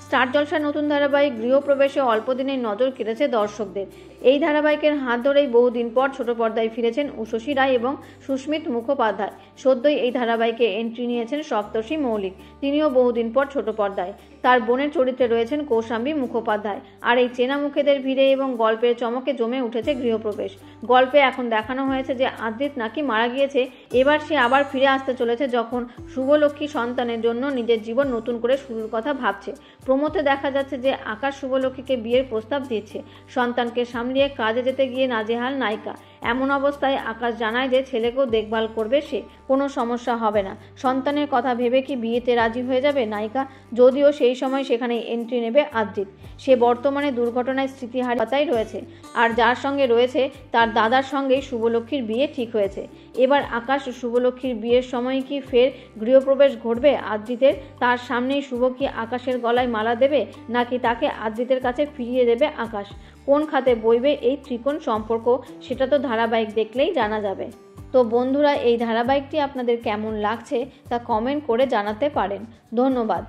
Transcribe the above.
Star জলসার নতুন ধারাবাহিক গৃহপ্রবেশে অল্প দিনেই নজর কেড়েছে দর্শকদের। এই ধারাবাহিকের হাত ধরেই বহুদিন পর ছোট পর্দায় ফিরেছেন উষসী রায় এবং সুস্মিত মুখোপাধ্যায়। সদ্যই এই ধারাবাহিকে এন্ট্রি নিয়েছেন সপ্তর্ষি মৌলিক। তিনিও বহুদিন পর ছোট পর্দায়। তার বোনের চরিত্রে রয়েছেন কৌশাম্বী মুখোপাধ্যায়। আর এই চেনা মুখেদের ভিড়ে এবং গল্পের চমকে জমে উঠেছে গৃহপ্রবেশ। গল্পে এখন দেখানো হয়েছে যে আদ্রিত নাকি মারা গিয়েছে। এবার সে আবার ফিরে আসতে চলেছে, যখন শুভলক্ষ্মী সন্তানের জন্য নিজের জীবন নতুন করে শুরুর কথা ভাবছে। প্রমোতে দেখা যাচ্ছে যে আকাশ শুভলক্ষ্মীকে বিয়ের প্রস্তাব দিচ্ছে। সন্তানকে সামলিয়ে কাজে যেতে গিয়ে নাজেহাল নায়িকা। এমন অবস্থায় আকাশ জানায় যে ছেলেকেও দেখভাল করবে সে, কোনো সমস্যা হবে না। সন্তানের কথা ভেবে কি বিয়েতে রাজি হয়ে যাবে নায়িকা? যদিও সেই সময় সেখানে এন্ট্রি নেবে আদ্রিত। সে বর্তমানে দুর্ঘটনায় স্মৃতিহারাতায় রয়েছে, আর যার সঙ্গে রয়েছে তার দাদার সঙ্গেই শুভলক্ষ্মীর বিয়ে ঠিক হয়েছে। এবার আকাশ ও শুভলক্ষ্মীর বিয়ের সময় কি ফের গৃহপ্রবেশ ঘটবে আদ্রিতের? তার সামনেই শুভ কি আকাশের গলায় মালা দেবে, নাকি তাকে আদ্রিতের কাছে ফিরিয়ে দেবে আকাশ? কোন খাতে বইবে এই ত্রিকোণ সম্পর্ক, সেটা তো ধারাবাহিক দেখলেই জানা যাবে। তো বন্ধুরা, এই ধারাবাহিকটি আপনাদের কেমন লাগছে তা কমেন্ট করে জানাতে পারেন। ধন্যবাদ।